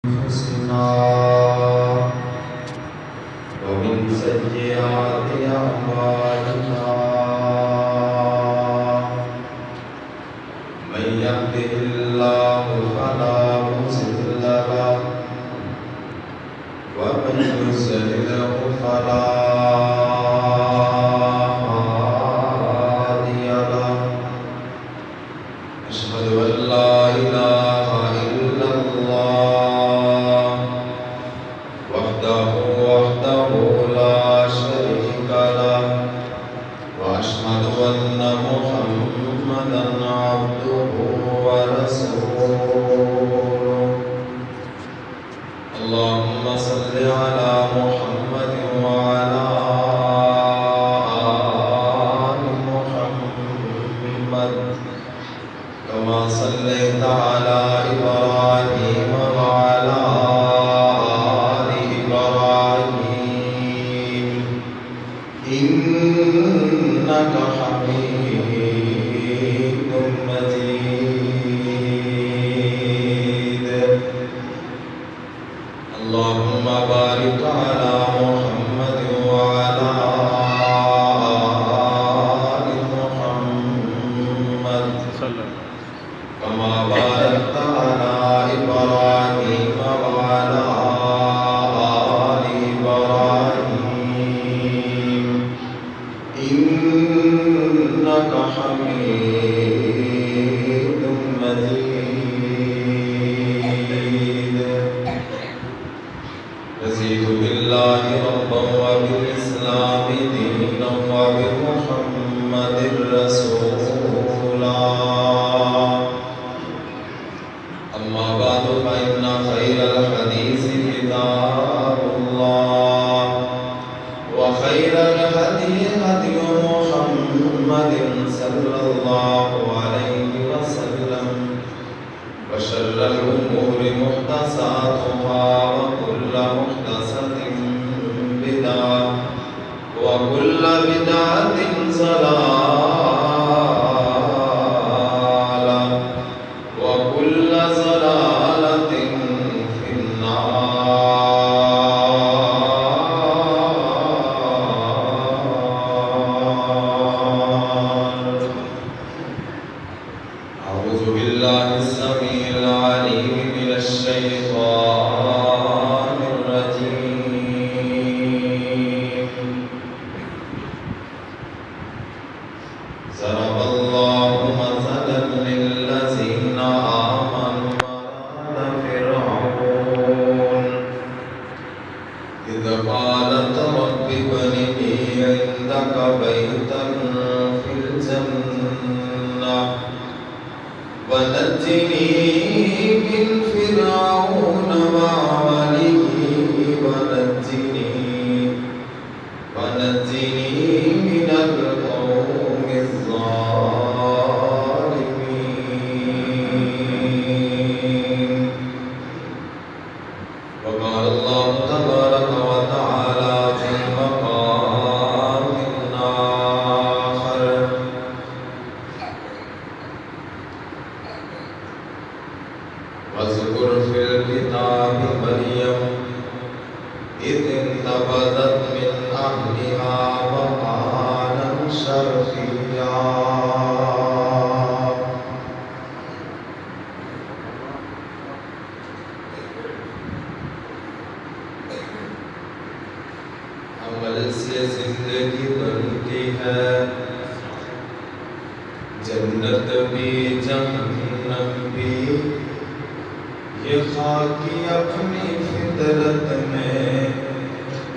أنفسنا ومن سيئات أعمالنا من يهده الله فلا مضل له ومن يضلل فلا هادي له أشهد أن لا إله إلا الله وحده لا شريك له وأشهد أن محمدا عبده ورسوله اللهم صل على محمد وعلى آل محمد كما صليت على إبراهيم وعلى آل إبراهيم إنك حميد مجيد اللهم بارك على محمد وعلى آل محمد كما باركت على إبراهيم وعلى آل إبراهيم إنك حميد مجيد رضيت بالله ربا وبالإسلام دينا وبمحمد رسولا أما بعد فإن خير الحديث كتاب الله وخير الهدي هدي محمد صلى الله عليه وسلم وشر الأمور محدثاتها وكل محدثة بدعة وكل بدعة ضلالة وكل ضلالة في النار أعوذ بالله السميع العليم من الشيطان الرجيم ضرب الله مثلا للذين آمنوا امرأة فرعون إذ قالت رب ابن لي عندك بيتا في الجنة ونجني من فرعون وعمله ونجني من القوم الظالمين وقال الله تبارك وتعالى في مقام آخر واذكر في الكتاب مريم إذ انتبذت من أهلها مكانا شرقيا عمل سے زندگی بنتی ہے جنت بھی جہنم بھی یہ خاکی اپنی فطرت میں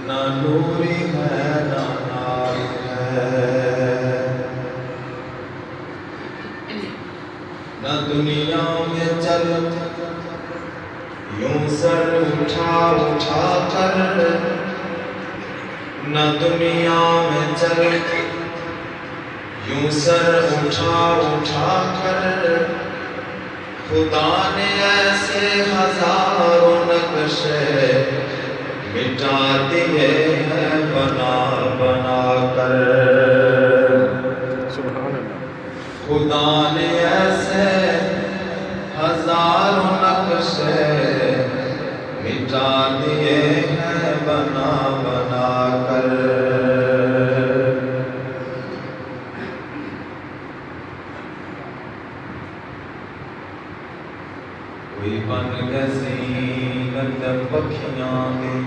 نہ نوری ہے نہ نار ہے نہ دنیا میں چل یوں سر اٹھا اٹھا کر نہ دنیا میں چل یوں سر اٹھا اٹھا کر خدا نے ایسے ہزاروں نقشے مٹا دیے ہیں بنا بنا کر سبحان اللہ خدا نے ایسے ہزاروں نقشے مٹا دیے ہیں بنا بنا کر کوئی بن گئے زینت پکھیاں دے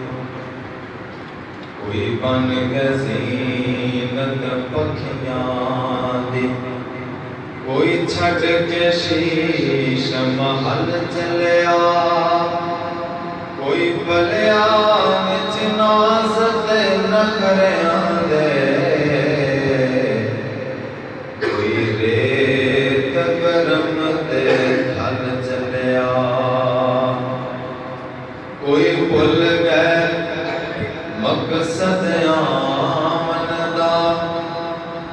کوئی بن گئے زینت پکھیاں دے کوئی چھٹ کے شیش محل چلیا کوئی بلیا وچ ناز تے نخریاں دے کوئی ریت گرم تے ڈھل چلیا کوئی بھول گئے مقصد آمن دا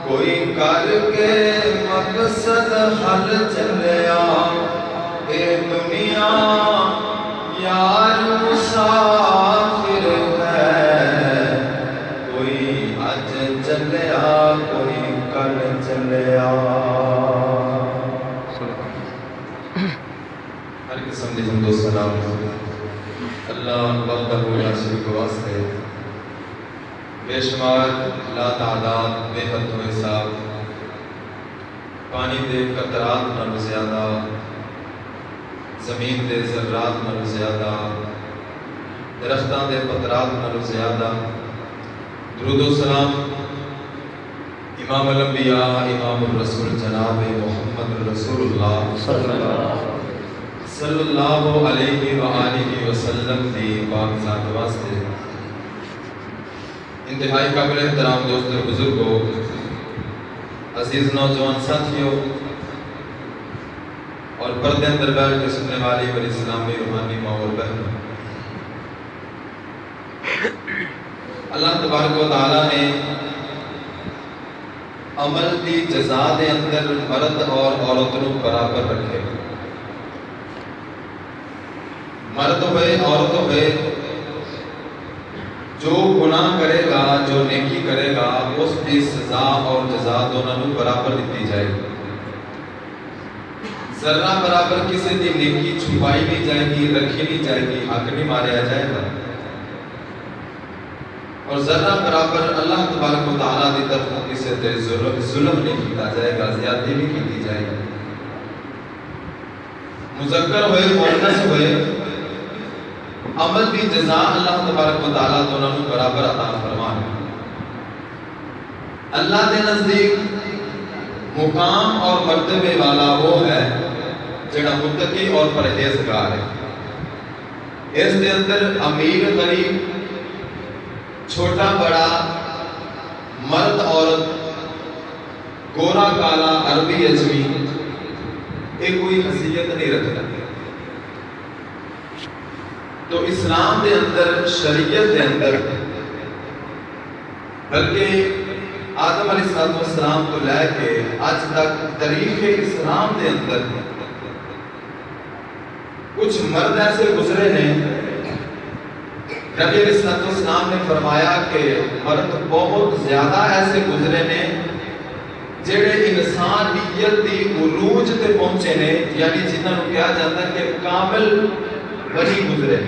کوئی کر کے مقصد حل چلیا اے دنیا یار مسافر ہے کوئی اج چلیا کوئی کل چلیا ہر قسم دی حمد و ثنا اللہ وحدہ لا شریک واسطے بے شمار لا تعداد بے حد و حساب پانی دے قطرات نالوں زیادہ زمین دے ذرات نالوں زیادہ درختاں دے قطرات نالوں زیادہ درود و سلام امام الانبیاء امام الرسول جناب محمد رسول اللہ صلی اللہ علیہ وآلہ وسلم دی پاک ذات واسطے انتہائی قابل احترام دوست اور بزرگوں عزیز نوجوان ساتھیوں اور پردے اندر بیٹھ کے سننے والی ولی اسلامی روحانی ماں اور بہنوں اللہ تبارک و تعالیٰ نے عمل دی جزا دے اندر مرد اور عورتوں برابر رکھے مرد ہوئے عورت ہوئے جو گناہ کرے گا جو نیکی کرے گا اس کی سزا اور جزا دونوں برابر دیتی جائے گی ذرہ برابر کسی دی نیکی چھپائی نہیں جائے گی رکھی نہیں جائے گی حق نہیں ماریا جائے گا اور ذرہ برابر اللہ تبارک و تعالیٰ دی طرف کسی تے ظلم نہیں کیتا جائے گا زیادتی نہیں کیتی جائے گی مذکر ہوئے مؤنث ہوئے عمل کی جزا اللہ تبارک و تعالیٰ دونوں برابر عطا فرمائے اللہ کے نزدیک مقام اور مرتبے والا وہ ہے جڑا متقی اور پرہیزگار ہے اس کے اندر امیر غریب چھوٹا بڑا مرد عورت گورا کالا عربی اجمی یہ کوئی حیثیت نہیں رکھتا تو اسلام دے اندر شریعت دے اندر بلکہ آدم علیہ السلام کو لے کے آج تک تاریخ اسلام دے اندر کچھ مرد ایسے گزرے نے نبی علیہ السلام نے فرمایا کہ مرد بہت زیادہ ایسے گزرے نے جڑے انسانیت دی عروج تے پہنچے نے یعنی جنہاں نوں کہا جاتا ہے کہ کامل ولی گزرے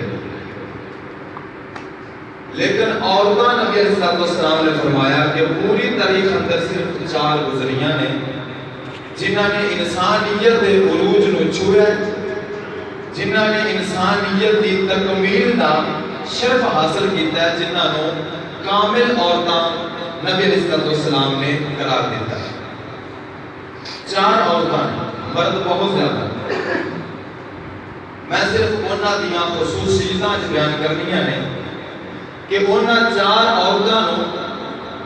لیکن عورتاں نبی علیہ السلام نے فرمایا کہ پوری تاریخ اندر صرف 4 گزریاں نے جنہاں نے انسانیت دے عروج نوں چھویا جنہاں نے انسانیت دی تکمیل دا شرف حاصل کیتا ہے جنہاں نوں کامل عورتاں نبی علیہ السلام نے قرار دیتا ہے 4 عورتاں مرد بہت زیادہ میں صرف انہاں دیاں خصوصیتاں بیان کرنیاں نے کہ انہاں 4 عورتاں نوں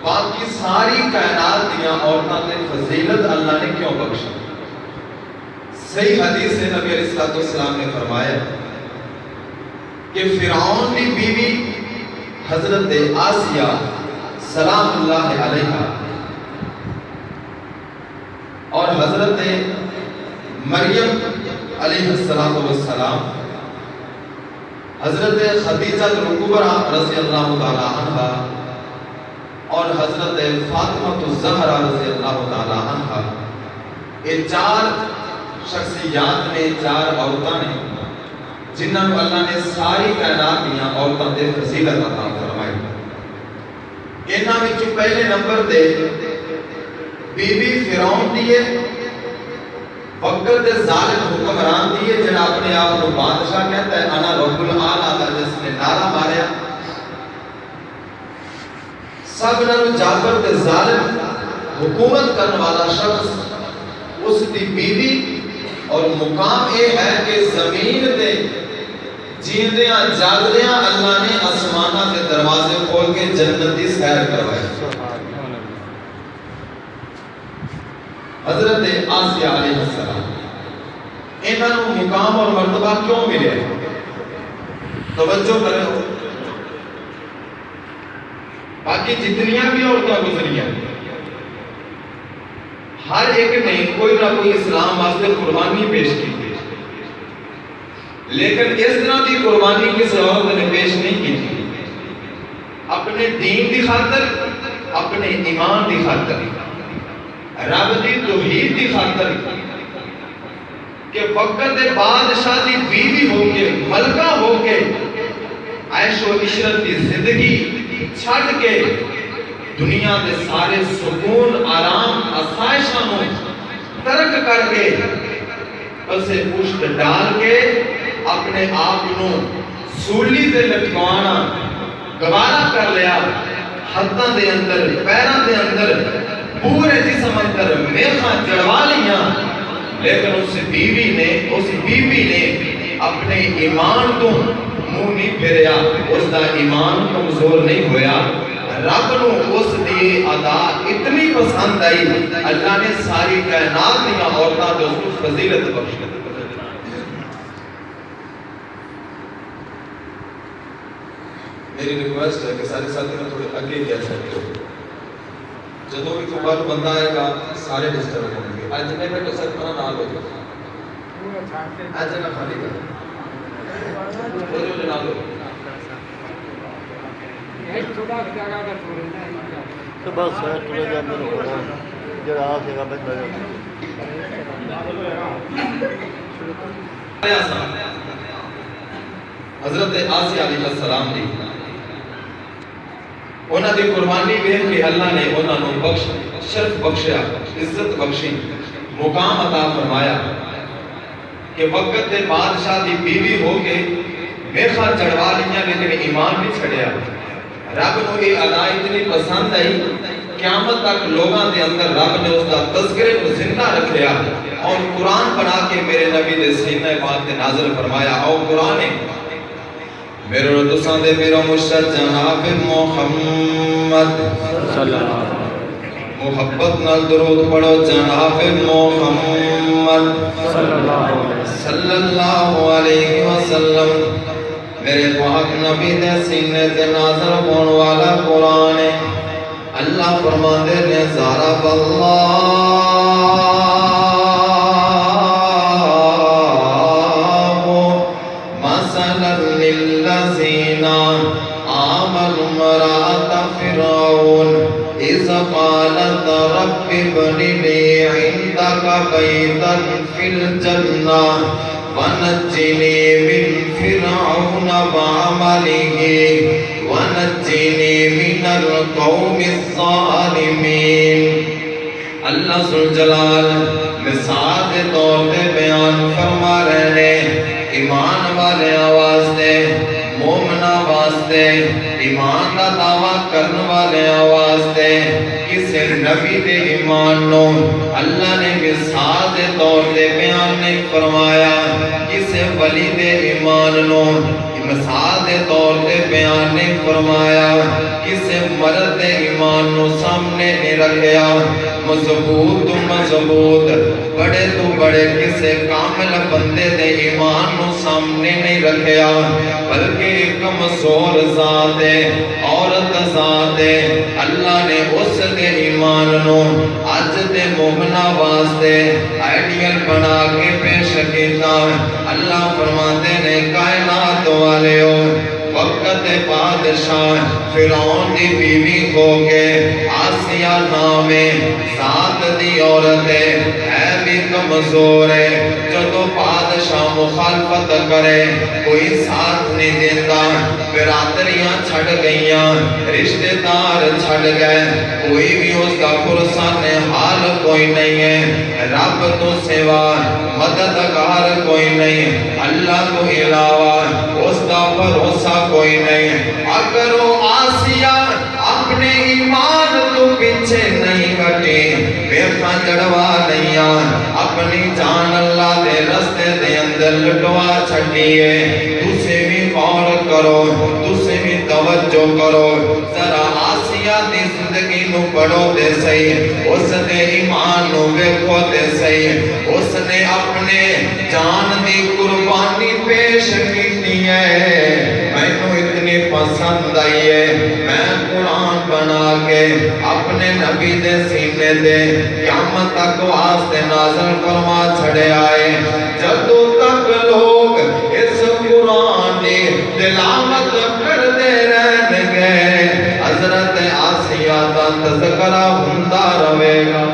باقی ساری کائنات دیاں عورتاں تے فضیلت اللہ نے کیوں بخشی صحیح حدیث سے نبی علیہ السلام نے فرمایا کہ فرعون کی بیوی حضرت آسیہ سلام اللہ علیہا اور حضرت مریم علیہ السلام حضرت خدیجہ الکبریٰ رضی اللہ تعالی عنہ اور حضرت فاطمہ الزہرا رضی اللہ تعالی عنہ یہ 4 شخصیات نے 4 عورتاں نے جنہاں کو اللہ نے ساری کائنات دیاں عورتوں تے فضیلت عطا فرمائی۔ انہاں وچ پہلے نمبر تے بی بی فرعون دیے، وقت دے ظالم حکمران دیے جنہاں اپنے آپ کو بادشاہ کہتا ہے انا رب العالیٰ دا جس نے نعرہ ماریا۔ سب نالوں جابر تے ظالم حکومت کرنے والا شخص اس دی بیوی، اور مقام یہ ہے کہ زمین تے جیندیاں جاگدیاں اللہ نے آسمانہ کے دروازے کھول کے جنت دی سیر کروائے۔ حضرت آسیہ علیہ السلام انہاں نوں مقام اور مرتبہ کیوں ملے؟ توجہ کریں، باقی جتنیاں بھی عورتیں گزریاں ہر ایک نے کوئی نہ کوئی اسلام واسطے قربانی پیش کی، لیکن اس طرح کی قربانی کسی عورت نے پیش نہیں کی تھی، اپنے دین دی خاطر، اپنے ایمان دی خاطر، رب دی توحید دی خاطر، کہ وقت دے بادشاہ دی بیوی ہو کے، ملکہ ہو کے، عیش و عشرت دی زندگی چھڑ کے دنیا دے سارے سکون آرام آسائشاں نوں ترک کر کے اسے پشت ڈال کے اپنے آپ نوں سولی تے لٹکانا گوارا کر لیا، ہتھاں دے اندر پیراں دے اندر پورے جسم اندر میخاں جڑوا لیاں، لیکن اس بیوی نے اپنے ایمان تو منہ نہیں پھیریا، اس دا ایمان کمزور نہیں ہویا۔ رب نو اس دی ادا اتنی پسند آئی، اللہ نے ساری کائنات دیا عورتاں تے اس کو فضیلت بخشی۔ میری ریکویسٹ ہے کہ سارے ساتھی میں تھوڑے آگے کیا چاہتے ہو، جدوں بھی کوئی بار بندہ آئے گا سارے ڈسٹرب ہوں گے۔ آج جتنے میں تو سر پرا نال ہو جائے، آج جگہ خالی کر وہ جو جناب ہو تو بس تھوڑا جا میں ہوگا جڑا آ سے گا بچ بجا حضرت آسیہ علیہ السلام دی انہاں دی قربانی دیکھ کے اللہ نے انہاں نوں بخش شرف بخشیا، عزت بخشی، مقام عطا فرمایا کہ وقت دے بادشاہ دی بیوی ہو کے میخاں چڑھوا لیاں لیکن ایمان نہیں چھڑیا۔ رب نو یہ ادا اتنی پسند آئی، قیامت تک لوگاں دے اندر رب نے اس کا تذکرے کو زندہ رکھیا اور قرآن بنا کے میرے نبی دے سینہ پاک تے نازل فرمایا۔ اور قرآن میرے رتساں دے میرا مشتر جناب محمد محبت نال درود پڑھو، جناب محمد صلی اللہ علیہ وسلم۔ میرے پاک نبی دے سینے تے نازل ہونے والا قرآن ہے۔ اللہ فرماندے نے ضرب اللہ مثلا للذین آمنوا امرأة فرعون إذ قالت رب ابن لي عندك بيتا في الجنة ونجني من فرعون وعمله ونجني من القوم الظالمين۔ اللہ ذوالجلال مثال کے طور پہ بیان فرما رہے ہیں، ایمان والے آواز دے، مومنہ واسطے، ایمان کا دعویٰ کرنے والے آواز دے، کسے نبی دے ایمان نو اللہ نے مثال دے طور دے بیان نہیں فرمایا، کسے ولی دے ایمان نو مثال دے طور دے بیان نہیں فرمایا، کسے مرد دے ایمان نو سامنے نہیں رکھیا، مضبوط تو مضبوط، بڑے تو بڑے کسے کامل بندے دے ایمان نو سامنے نہیں رکھیا، بلکہ ایک کمزور ذات ہے، عورت ذات ہے، اللہ نے اس دے ایمان نو آج دے مومنہ واسطے آئیڈیل بنا کے پیش کیتا۔ اللہ فرماتے نے کائنات والے ہو، وقت بادشاہ فرعون دی بیوی ہو کے آسیہ نام ذات دی عورت ہے بھی کمزور ہے جدو بادشاہ مخالفت کرے کوئی ساتھ نہیں دیتا برادریاں چھڑ گئیاں رشتہ دار چھڑ گئے کوئی بھی اس کا پرسان حال کوئی نہیں ہے رب تو سوا مددگار کوئی نہیں اللہ تو علاوہ اس کا بھروسہ کوئی نہیں اگر وہ آسیہ اپنے ایمان تو پیچھے نہیں کٹی بیخا جڑوا نہیں اپنی جان اللہ دے رستے دے اندر لٹوا چھٹیے تُسے بھی غور کرو تُسے بھی توجہ کرو ذرا آسیہ دی زندگی نو پڑھو دے صحیح اس دے ایمان نو ویکھو دے صحیح اس نے اپنے جان دی قربانی پیش کیتی ہے میں نو اتنی پسند آئی ہے میں قرآن بنا کے اپنے نبی دے سینے دے قیامت تک واسطے نازل فرما چھڑے آئے جدو تک لوگ اس قرآن دی تلاوت کر دے رہن گے حضرت آسیہ دا تذکرہ ہوندا رہے گا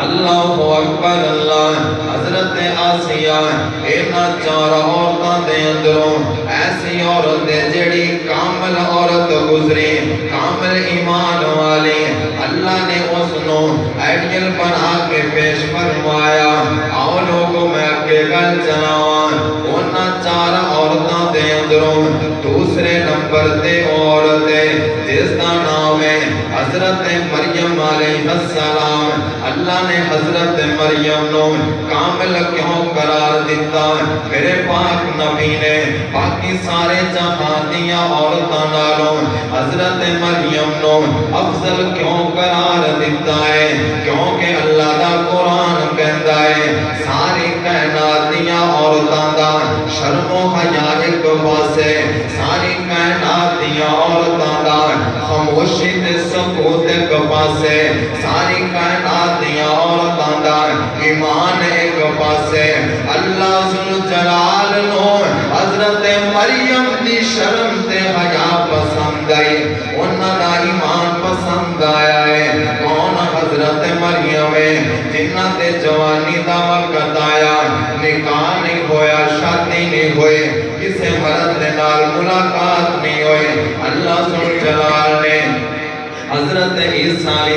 اللہ اکبر اللہ حضرت آسیہ اینا چار عورتاں دے اندروں ایسی عورت جڑی کامل عورت گزری کامل ایمان والی اللہ نے اس نو ایڈیل بنا کے پیش فرمایا آؤ لوگوں میں اگے گل چلاواں اونا چار عورتاں دے اندروں دوسرے نمبر تے عورت جس دا نام ہے حضرت مریم علیہ السلام اللہ نے حضرت مریم نو کامل کیوں قرار دیتا میرے پاک نبی نے باقی سارے جہان دیا عورتاں نالوں حضرت مریم نو افضل کیوں قرار دیتا ہے کیونکہ اللہ دا قرآن کہتا ہے ساری کائنات دیا عورتاں دا شرم و حیا ایک پاسے ساری کائنات دیا عورتاں دا خاموشی تے سکوت ایک پاسے ساری کائنات دیا عورتاں دا ایمان ایک پاسے اللہ ذوالجلال نو حضرت مریم دی شرم تے حیا پسند آئی انہاں دا ایمان پسند آیا ہے کون حضرت مریم ہے جنہاں تے جوانی دا وقت آیا نکاح نہیں ہویا شادی نہیں ہوئی کسے مرد دے نال ملاقات نہیں ہوئی اللہ ذوالجلال نے حضرت عیسیٰ علیہ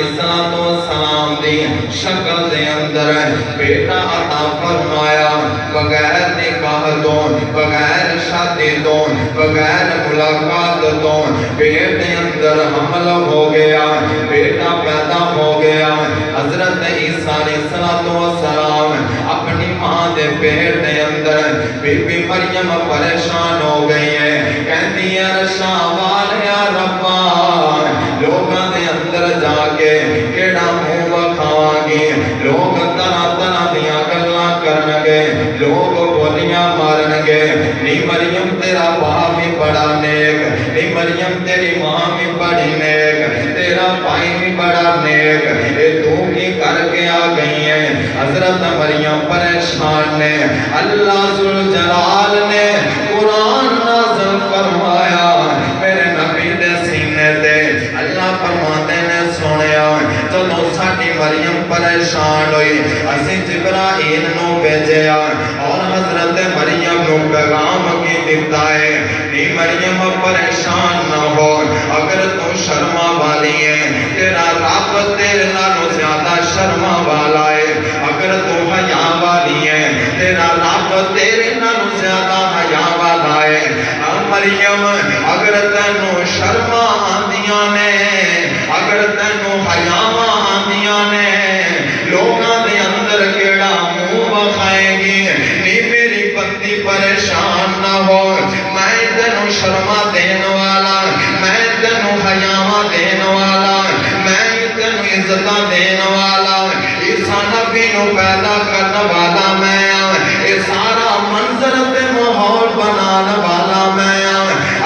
السلام دی شکل دے اندر بیٹا عطا فرمایا بغیر نکاح تو بغیر شادی تو بغیر ملاقات تو پیٹ دے اندر حمل ہو گیا بیٹا پیدا ہو گیا حضرت عیسیٰ علیہ السلام اپنی ماں دے پیٹ دے اندر بی بی مریم پریشان ہو گئی ہے کہتی ہے رشاوال یا ربا لوگاں دے اندر جا کے کیڑا منہ وکھاواں گی لوگ طرح طرح دیاں گلاں کرنگے لوگ بولیاں مارنگے نی مریم تیرا باپ بھی بڑا نیک نی مریم تیری ماں بھی بڑی نیک تیرا بھائی بھی بڑا نیک اے تو کی کر کے آ گئی ہے حضرت مریم پریشان نے اللہ ذوالجلال نے قرآن نازل فرمایا میرے نبی دے سینے دے اللہ فرماتے نے سنیا جدو ساڈی مریم پریشان ہوئی اسی جبرائیل نو بھیجیا اور حضرت مریم نو پیغام کی دیتا ہے نی مریم پریشان نہ ہو اگر تو شرما والی ہے تیرا رب تیرے نالوں زیادہ شرما والا ہے اگر تو حیا والی ہے تیرا رب تیرے نالوں زیادہ حیا والا ہے مریم اگر تینوں شرما آندیاں نے اگر تینوں حیاواں آندیاں نے لوگاں دے اندر کیڑا منہ وکھائے گی نی میری پتی پریشان نہ ہو میں تینوں شرما دین والا میں تینوں حیاواں دین والا میں تینوں عزتاں دین والا عیسیٰ نبی نو پیدا کرنے والا میں یہ سارا منظر تے ماحول بنانے والا میں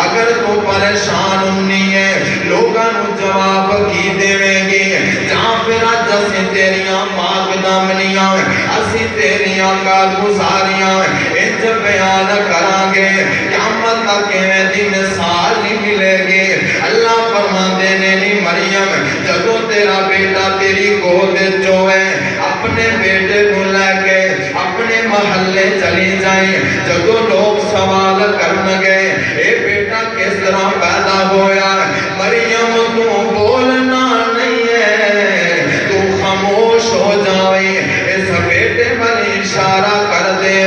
اگر تو پریشان ہونی ہے لوگاں نو جواب کی دیویں گی جہاں پھر اج اسی تیریاں پاک دامنیاں اسی تیریاں کارگزاریاں انج بیان کران گے قیامت تک دی مثال نہیں ملے گی. اللہ فرماتے نے نی مریم جدو تیرا بیٹا تیری گود جو ہے اپنے بیٹے کو لے کے اپنے محلے چلی جائیں, جدو لوگ سوال کرن گے اے بیٹا کس طرح پیدا ہویا, مریم تو بولنا نہیں ہے, تو خاموش ہو جاویں, اس بیٹے پر اشارہ کر دے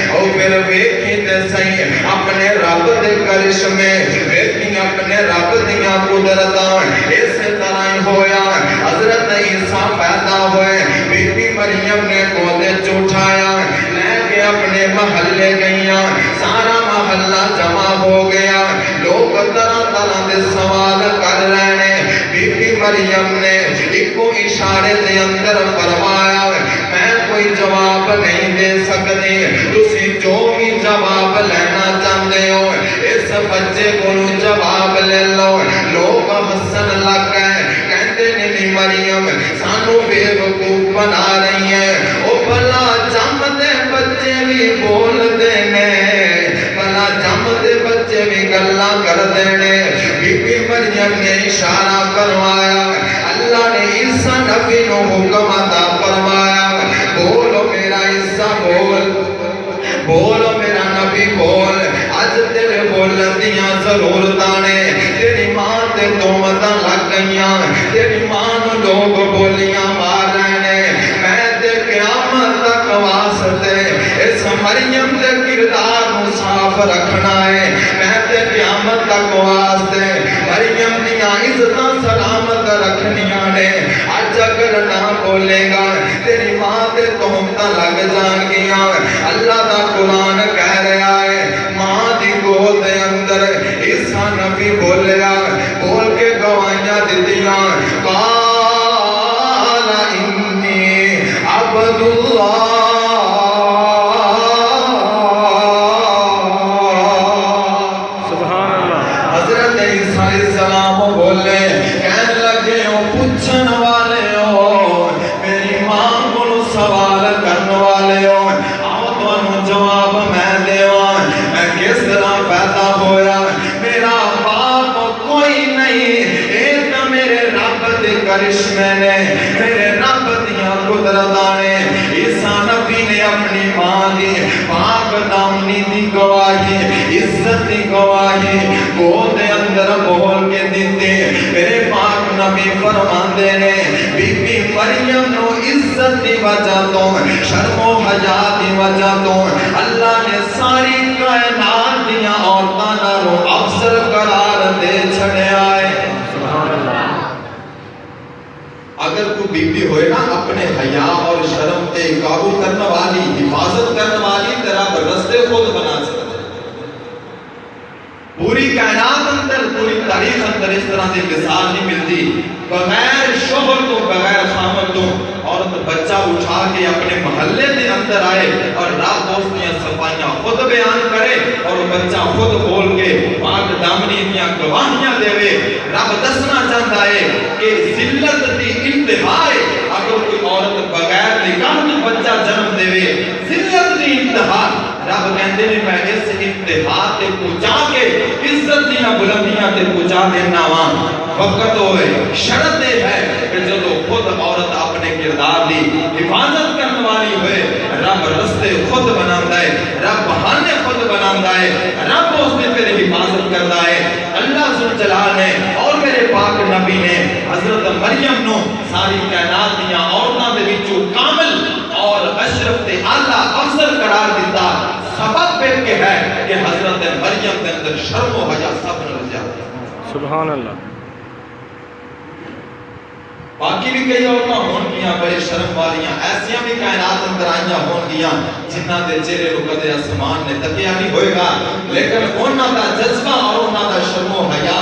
اور پھر ویکھی تے صحیح اپنے رب دے کرشمے, ویکھی اپنے رب دیاں قدرتاں. اس طرح ہی ہویا حضرت عیسیٰ پیدا ہوئے, بی بی مریم نے گودے اٹھایا لے کے اپنے محلے گئیاں, سارا محلہ جمع ہو گیا, لوگ طرح طرح دے سوال کر رہے ہیں. بی بی مریم نے ایک کو اشارے دے اندر فرمایا میں کوئی جواب نہیں دے سکتی, تسی جو بھی جواب لینا چاہتے ہو اس بچے کو جواب لے لو. لوگ ہسن لگ گئے, کہتے نہیں مریم سانو بے وقوف بنا رہی ہے, او بھلا جمدے بچے بھی بول دینے, بھلا جمدے بچے بھی گلا کر دینے. بی بی مریم نے اشارہ کروایا, اللہ نے عیسیٰ نبی نو حکم عطا فرمایا, بولو میرا عیسیٰ بول, بولو میرا نبی بول, آج تیرے بولندیاں ضرورتاں نے, تیری ماں تے تومتاں لگ گئیاں, تیری ماں نو لوگ بولیاں مار رہے ہیں, میں تے قیامت تک واسطے اس مریم تے کردار نو صاف رکھنا ہے, میں تے قیامت تک واسطے مریم دیاں عزتاں سلامت رکھنیاں نے. آج اگر نہ بولے گا تیری ماں تے تومتاں لگ جان گیاں. اللہ دا قرآن کہہ رہا ہے ماں دی گود دے اندر عیسیٰ نبی بولیا, بول کے گوائیاں دیتیاں, قال انی عبد اللہ. سبحان اللہ. حضرت عیسیٰ علیہ السلام بولے, کہنے لگے ہو پوچھن والے ہو, میری ماں کو سوال کرنے والے ہو, آؤ تو جواب میں دیواں, میں کس طرح پیدا ہویا, میرا باپ کوئی نہیں, اے تو میرے رب دے کرشمے نے, میرے رب دیاں قدرتاں نے. عیسیٰ نبی نے اپنی ماں دی پاک دامنی دی گواہی, عزت دی گواہی گود اندر بول کے دیتے. میرے پاک نبی فرماندے نے بی بی مریم نو عزت دی وجہ تو, شرم و حیا دی وجہ تو اللہ نے ساری کائنات دیاں عورتاں نالوں افضل قرار دے چھڑیا ہے. سبحان اللہ. اگر کوئی بی بی ہوئے نا اپنے حیا اور شرم تے قابو کرنے والی, حفاظت کرنے والی, تیرا رستے خود بنا سکتے. پوری کائنات اندر, پوری تاریخ اندر اس طرح دی مثال نہیں ملتی. بغیر شوہر تو, بغیر خامد تو عورت بچہ اٹھا کے اپنے محلے دے اندر آئے اور رات دوستیاں صفائیاں خود بیان کرے اور بچہ خود بول کے پاک دامنی دیاں گواہیاں دے وے. رب دسنا چاہتا ہے کہ ذلت دی انتہا ہے اگر کوئی عورت بغیر نکاح تو بچہ جنم دے وے, ذلت دی انتہا. رب کہندے نے میں اس انتہا تے پہنچا کے عزت دیاں بلندیاں تے پہنچا دینا واں. وقت ہوئے شرط ہے کہ جو خود عورت اپنے کردار دی حفاظت کرنے والی ہوئے, رب رستے خود بناتا ہے, رب بہانے خود بناتا ہے, رب اس نے تیری حفاظت کرتا ہے. اللہ ذوالجلال نے اور میرے پاک نبی نے حضرت مریم نو ساری کائنات دیاں عورتاں دے وچوں کامل اور اشرف تے اعلیٰ افضل قرار دیتا. سبب پہ کہ ہے کہ حضرت مریم کے اندر شرم و حیا سب نے رجا. سبحان اللہ. باقی بھی کئی عورتاں ہون گیاں بڑے شرم والیاں, ایسیاں بھی کائنات اندر آئیاں ہون گیاں جنہاں دے چہرے رو کدے آسمان نے تکیا نہیں ہوئے گا, لیکن انہاں دا جذبہ اور انہاں دا شرم و حیا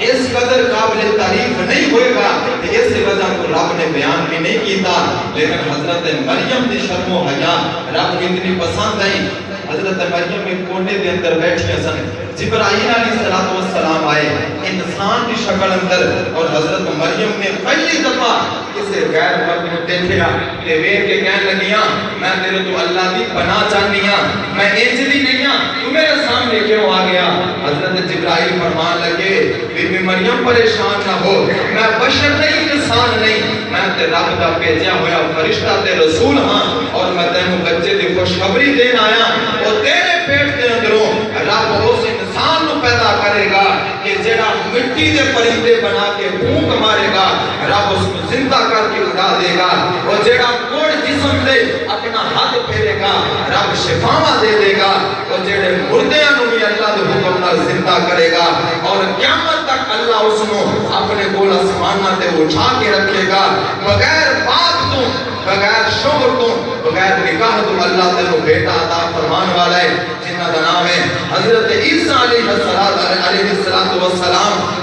اس قدر قابل تعریف نہیں ہوئے گا کہ اس وجہ کو رب نے بیان بھی نہیں کیتا. لیکن حضرت مریم دی شرم و حیا رب کو اتنی پسند آئی. حضرت مریم ایک کونے دے اندر بیٹھیاں سن, جبرائیل علیہ السلام آئے انسان کی شکل اندر, اور حضرت مریم نے پہلی دفعہ اس کسے غیر مرد نو دیکھیا تے ویکھ کے کہن لگیاں میں تیرے تو اللہ دی پناہ چاہنی ہاں میں انج دی نہیں ہاں تو میرے سامنے کیوں آ گیا حضرت جبرائیل فرمان لگے بی بی مریم پریشان نہ ہو میں بشر نہیں انسان نہیں میں تے رب دا بھیجا ہویا فرشتہ تے رسول ہاں اور میں تینوں بچے دی خوشخبری دین آیا اور تیرے پیٹ دے اندروں رب اس انسان نو پیدا کرے گا کہ جڑا مٹی دے پرندے بنا کے پھونک مارے گا رب اس کو زندہ کر کے اڑا دے گا اور جڑا کوڑ جسم دے اپنا ہاتھ پھیرے گا رب شفاواں دے دے گا اور جڑے مردیاں نو بھی اللہ دے حکم نال زندہ کرے گا اور قیامت تک اللہ اس نو اپنے کول آسماناں تے اٹھا کے رکھے گا بغیر باپ تو بغیر شوہر تو بغیر نکاح تو اللہ تینوں بیٹا عطا فرمان والا ہے جنہ کا نام ہے حضرت عیسیٰ علیہ السلام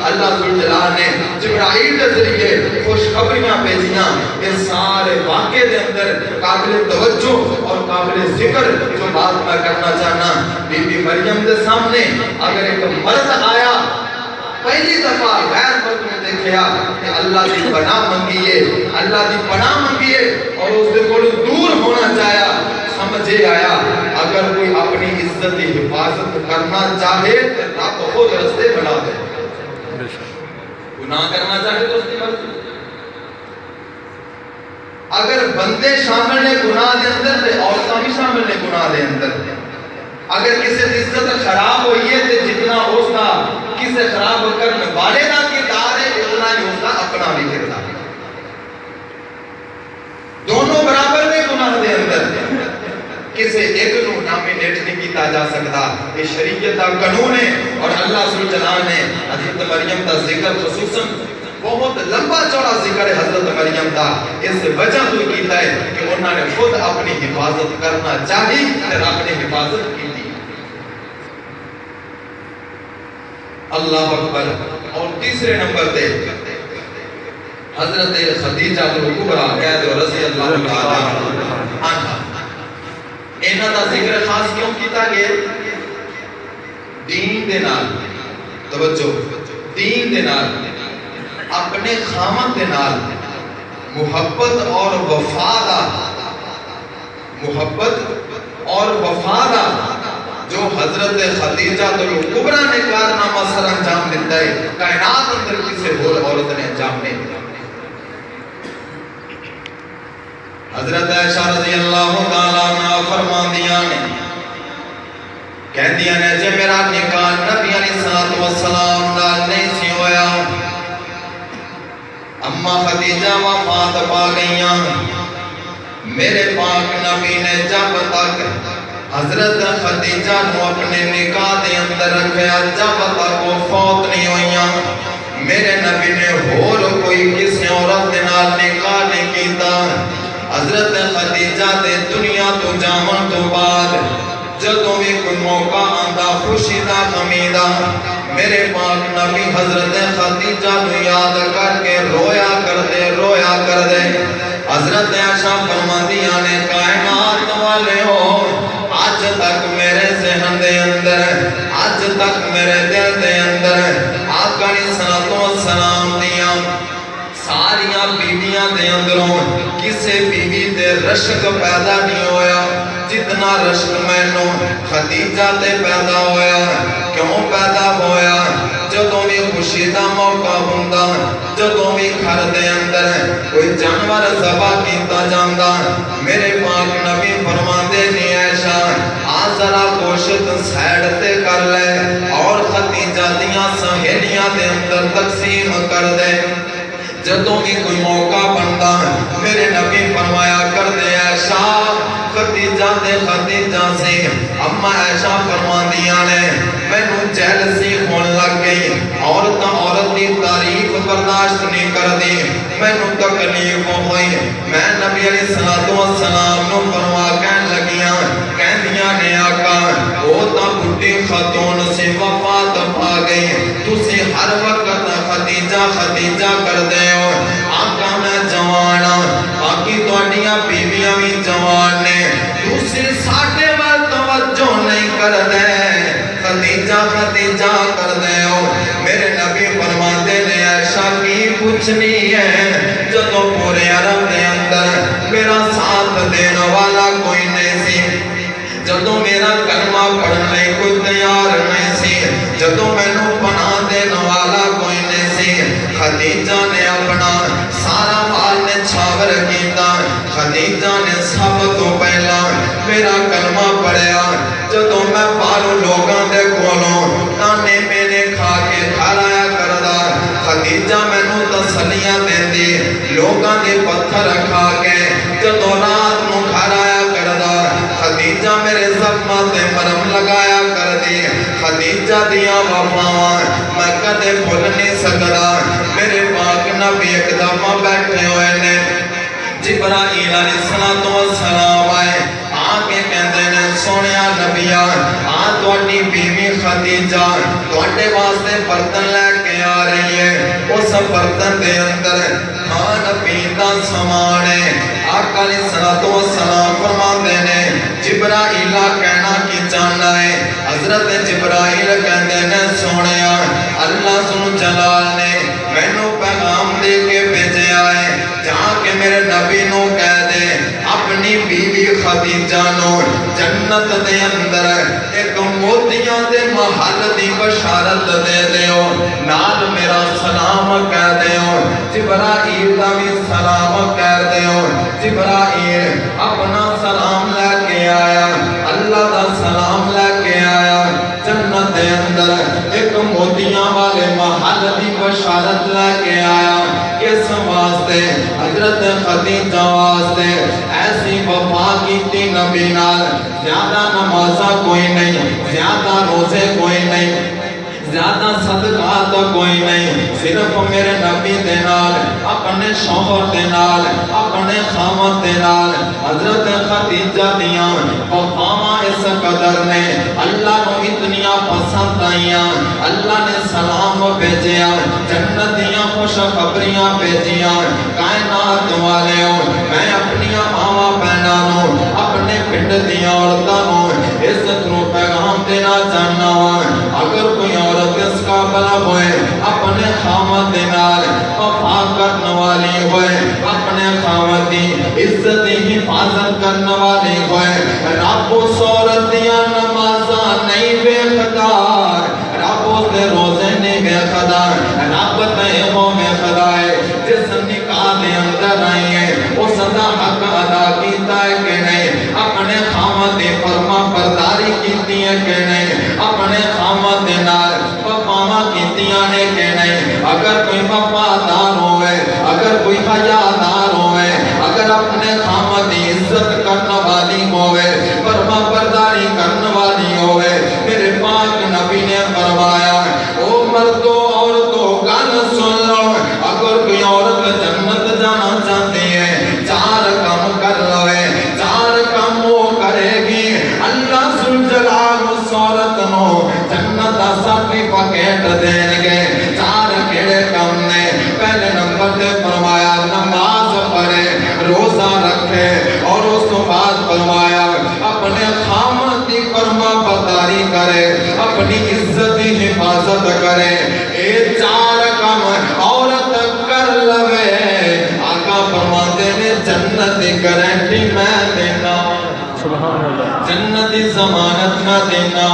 اللہ ذوالجلال نے جبرائیل کے ذریعے خوشخبریاں بھیجیاں اس سارے واقعے دے اندر قابل توجہ اور قابل ذکر جو بات میں کرنا چاہنا بی بی مریم دے سامنے اگر ایک مرد آیا پہلی دفعہ غیر مرد نے دیکھیا کہ اللہ دی پناہ منگیے اللہ دی پناہ منگیے اور اس دے کول دور ہونا چاہیا سمجھے آیا اگر کوئی اپنی عزت کی حفاظت کرنا چاہے تو رب خود رستے بنا دے گناہ کرنا چاہے تو اس کی مرضی اگر بندے شامل نے گناہ دے اندر تے عورتاں بھی شامل نے گناہ دے اندر اگر کسی عزت خراب ہوئی ہے تو جتنا اس کا کسی خراب کرنے والے دا کردار ہے اتنا ہی اس کا اپنا بھی کردار ہے دونوں برابر میں گناہ دے اندر کسی ایک نو نامینیٹ نہیں کیتا جا سکتا یہ شریعت کا قانون ہے اور اللہ ذوالجلال نے حضرت مریم کا ذکر خصوصاً بہت لمبا چوڑا ذکر ہے حضرت مریم کا اس وجہ تو کیتا ہے کہ انہوں نے خود اپنی حفاظت کرنا چاہی اور اپنی حفاظت کی تھی اللہ اکبر اور تیسرے نمبر تے حضرت خدیجہ کبریٰ قید رضی اللہ تعالی عنہ انہاں دا ذکر خاص کیوں کیتا گیا دین دے نال توجہ دین دے نال اپنے خامن دے نال محبت اور وفادہ جو حضرت خدیجہ کبریٰ نے کارنامہ سر انجام دیتا ہے کائنات اندر کسی اور عورت نے انجام نہیں دیتا حضرت عائشہ رضی اللہ تعالیٰ عنہ فرمان دیا نے کہہ دیا نے جے میرا نکاح نبی علیہ السلام نال نہیں سی ہویا اما خدیجہ وفات پا گئیاں میرے پاک نبی نے جب تک حضرت خدیجہ نو اپنے نکاح دے اندر رکھیا جب تک وہ فوت نہیں ہوئیاں میرے نبی نے اور کوئی کسی عورت دے نال نکاح نہیں کیتا حضرت خدیجہ دے دنیا تو جامن تو بعد جدوں بھی کوئی موقع آندا خوشی دا غمی دا میرے پاک نبی حضرت خدیجہ نو یاد کر کے رویا کر دے حضرت عائشہ فرماندیاں نے کائنات والے ہو آج تک میرے ذہن دے اندر آج تک میرے دل دے اندر آقا علیہ السلام دیاں ساریاں بیویاں دے اندروں کسے بیوی دے رشک پیدا نہیں ہویا جتنا رشک میں نو خدیجہ تے پیدا ہویا کیوں پیدا ہویا جدوں بھی خوشی دا موقع ہوندا جدوں بھی گھر دے اندر کوئی جانور ذبح کیتا جاندا میرے پاک نبی فرماندے نے عائشہ آ ذرا گوشت سائیڈ تے کر لے اور خدیجہ دیاں سہیلیاں دے اندر تقسیم کر دے جدوں بھی کوئی موقع بندا میرے نبی فرمایا کر دے عائشہ خدیجہ سے اما عائشہ فرماندیاں نے میں نو جیلسی ہون لگ گئی عورت دی تعریف برداشت نہیں کر دی میں نو تکلیف ہوئی میں نبی علیہ السلام نو فرما کہن لگیاں کہن دیاں نے آقا وہ تا بھٹی خاتون سے وفات پا گئی تسی ہر وقت خدیجہ کر دے ہو آقا میں جوانا باقی توڑیاں بیویاں بھی جوان نے تسی ساٹھے بار توجہ نہیں کر دے خدیجہ کر دے ہو میرے نبی فرماتے نے عائشہ کی کچھ نہیں ہے جدو پورے مینوں پناہ دین والا کوئی نہیں سی خدیجہ نے اپنا سارا مال نے چھاور کیتا خدیجہ نے سب تو پہلا میرا کلمہ پڑھیا جدوں میں باہروں لوگاں دے کولوں تانے مینے کھا کے گھر آیا کردا خدیجہ مینوں تسلیاں دیندی لوگاں دے پتھر کھا کے جدوں رات نو گھر آیا کردا خدیجہ میرے زخماں تے مرہم لگایا کردی خدیجہ دیاں وفاواں میں کدے بھول نہیں سکدا میرے پاک نبی ایک دفعہ بیٹھے ہوئے نے جبرائیل علیہ السلام آئے آگے کہندے نے سونیا نبیہ تواڈی بیوی خدیجہ تواڈے واسطے برتن لے کے آ رہی ہے اس برتن دے اندر کھان پین دا سامان ہے آقا علیہ السلام فرماندے نے جبرائیل کہنا کی چاہنا ہے حضرت جبرائیل کہندے نے سونیا اللہ سن جلال نے مینوں پیغام دے کے بھیجیا ہے جہاں کہ میرے نبی نو کہہ دے اپنی بیوی خدیجہ نو جنت دے اندر ایک موتیاں دے محل دی بشارت دے دیو نال میرا سلام کہہ دیو جبرائیل دا بھی سلام کہہ دیو جبرائیل اپنا سلام لے کے آیا اللہ دا سلام لے کے آیا جنت دے اندر ایک موتیاں والے محل دی بشارت لے کے آیا کس واسطے حضرت خدیجہ واسطے ایسی وفا کیتی نبی نال زیادہ نمازہ کوئی نہیں زیادہ روزے کوئی نہیں زیادہ صدقات کوئی نہیں صرف میرے نبی دے نال اپنے شوہر دے نال اپنے خامد دے نال حضرت خدیجہ دیاں وفاواں اس قدر نے اللہ نو اتنیاں پسند آئیاں اللہ نے سلام بھیجیا جنت دیاں خوش خبریاں بھیجیاں کائنات والیوں میں اپنی ماواں بہناں اپنے پنڈ دیاں عورتاں نو اس طرح پیغام دینا چاہنا ہوں اگر کوئی عورت اس قابل ہوئے اپنے خامد دے نال وفا کرنے والی ہوئے اپنے خامد دی عزت حفاظت کرنے والی ہوئے رب اس عورت دیاں نمازاں نہیں بےخدا رب اس دے روزے نہیں بےخدا رب تے ہو بےخدا ہے جس نکاح دے اندر آئی ہے اس دا حق ادا کیتا ہے کہ نہیں اپنے خامد دی فرما برداری کیتی ہے کہ نہیں اپنے خامد دے نال وفاواں کیتیاں نے کہ نہیں اگر کوئی وفادار ہوئے اگر کوئی حیادار ہوئے اگر اپنے خامد دی عزت کرنے والی ہوئے فرما برداری کرنے والی ہوئے میرے پاک نبی نے فرمایا او مردو عورتوں گل سن لو اگر کوئی عورت جنت جانا چاہتی ہے چار کام کر لوے چار کام وہ کرے گی اللہ ذوالجلال اس عورت نو جنت دا سرٹیفکیٹ دین گے چار کیڑے کام نے پہلے نمبر تے فرمایا نماز پڑھے روزہ رکھے اور اس تو بعد فرمایا اپنے خامد دی فرما برداری کرے اپنی عزت دی حفاظت کرے اے چار کام عورت کر لوے آقا فرماتے نے جنت دی گارنٹی میں دینا سبحان اللہ جنت دی ضمانت نہ دینا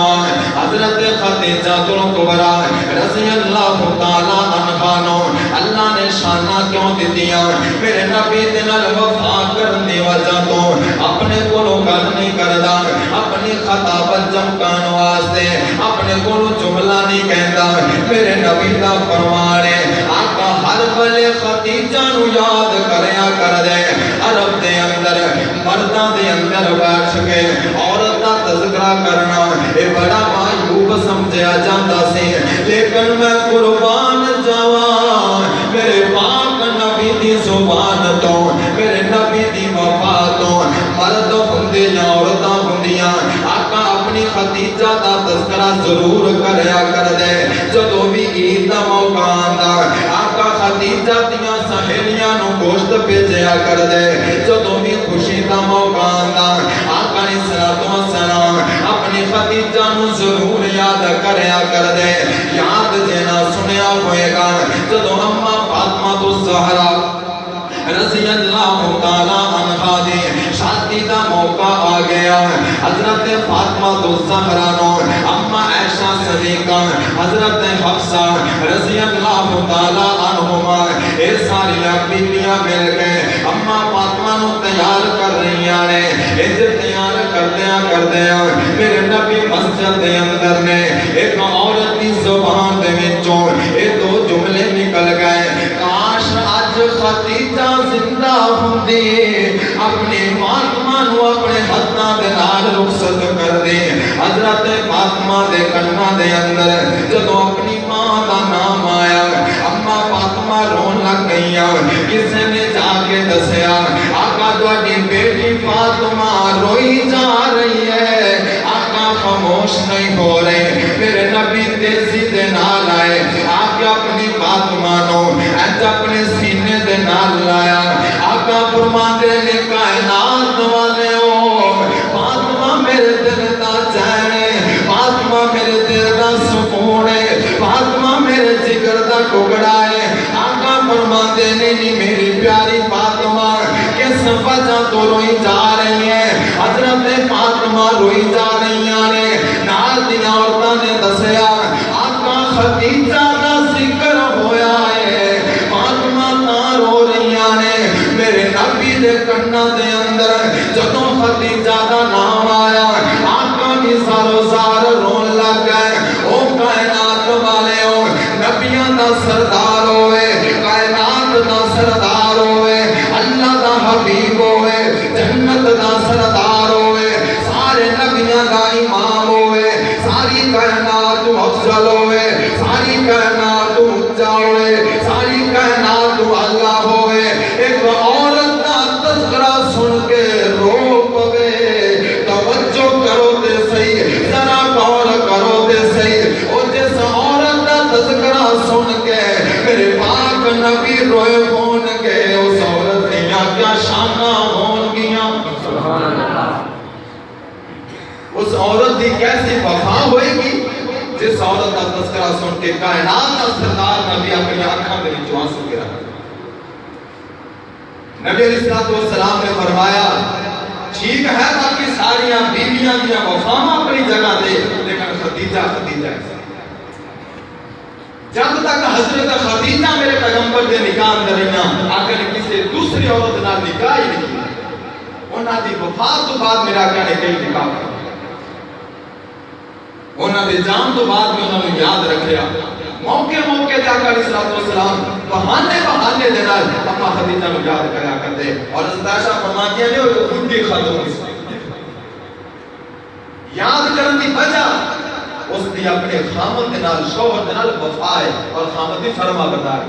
حضرت خدیجہ کبریٰ رضی اللہ تعالیٰ عنہا نو اللہ نے شانہ کیوں دی دیا میرے نبی دن الوفا کرنے وجہ تو اپنے کولو گل نہیں کردا اپنی خطابت چمکان واسطے اپنے کولو جملہ نہیں کہندا میرے نبی دا فرمانے آقا ہر بلے خدیجہ نو یاد کریا کر دے عرب دے اندر مردہ دے اندر بیٹھ کے عورت دا تذکرہ کرنا اے بڑا معیوب سمجھا جاتا سی لیکن میں قربان جاواں میرے پاک نبی دی زبان تو میرے نبی دی وفا تو مرد ہندے یا عورتاں ہندیاں آقا اپنی خدیجہ دا تذکرہ ضرور کریا کر دے جدو بھی عید دا موقع آندا آقا خدیجہ دیاں سہیلیاں نو گوشت بھیجیا کر دے جدو بھی خوشی دا موقع آندا آقا علیہ السلام اپنی خدیجہ نو ضرور یاد کریا کر دے یاد دینا سنیا ہوئے گا جدو اماں فاطمہ الزہرا رضی اللہ تعالیٰ عنہ دی شادی دا موقع آ گیا حضرت فاطمہ الزہرا نو اماں عائشہ صدیقہ حضرت حفصہ رضی اللہ تعالیٰ عنہما اے ساری بیویاں مل گئے اماں فاطمہ نو تیار کر رہی نے انجے تیار کردیاں میرے نبی مسجد دے اندر نے ایک عورت کی زبان دے وچوں اے دو جملے نکل گئے کاش اج خدیجہ زندہ ہوندی اپنی فاطمہ نو اپنے ہتھاں دے نال رخصت کر دے حضرت فاطمہ دے کناں دے اندر جدوں اپنی ماں دا نام آیا اماں فاطمہ رون لگ گئیاں کسے نے جا کے دسیا آقا تہاڈی بیٹی فاطمہ روئی جا رہی ہے آقا خاموش نہیں ہو رہے میرے نبی تیزی دے نال آئے آقا اپنی فاطمہ نو اج اپنے سینے دے نال لایا آقا فرماندے نے کائنات والے ہو فاطمہ میرے دل دا چین ہے فاطمہ میرے دل دا سکون ہے فاطمہ میرے جگر دا ٹکڑا ہے آقا فرماندے نے میری پیاری فاطمہ کس وجہ تو روئی جا رہی ہے حضرت فاطمہ روئی جا رہی ہیں نال دی عورتاں نے دسیا آقا خدیجہ دا ذکر ہویا ہے فاطمہ تا رو رہی ہیں میرے نبی دے کناں دے اندر جدوں خدیجہ دا نام آیا آقا بھی سارو سار رون لگ گئے او کائنات والے ہو نبیاں دا سردار ہوئے کائنات دا سردار ہوئے اللہ دا حبیب ہوئے جنت دا سردار ہوئے سارے نبیاں دا امام ہوئے ساری کائنات افضل ہوئے ساری کائنات اونچا ہوئے ساری کائنات اللہ ہوئے ایک عورت دا تذکرہ سن کے رو پوے توجہ کرو تے صحیح ذرا غور کرو تے صحیح او جس عورت دا تذکرہ سن کے میرے پاک نبی روئے ہون کے اس عورت دیاں کیا شانہ ہون گیاں سبحان اللہ اس عورت دی کیسی وفا ہوئے گی جس عورت کا تذکرہ سن کے کائنات کا سردار نبی اپنی آنکھاں میں وچوں آنسو گرا نبی علیہ السلام نے فرمایا ٹھیک ہے باقی ساریاں بیویاں دیاں وفاواں اپنی جگہ دے لیکن خدیجہ جب تک حضرت خدیجہ میرے پیغمبر دے نکاح اندر رہیاں آقا نے کسی دوسری عورت نال نکاح ہی نہیں کیا انہاں دی وفات تو بعد میرا آقا نے کئی نکاح کیا انہاں دے جان تو بعد میں انہوں نے یاد رکھیا موقع دے آقا علیہ السلام بہانے دے نال اما خدیجہ نو یاد کریا کرتے اور حضرت عائشہ فرماتی ہیں وہ خود کی خاتون یاد کرن دی وجہ اس دی اپنے خامد دے نال شوہر دے نال وفا ہے اور خامد دی فرما بردار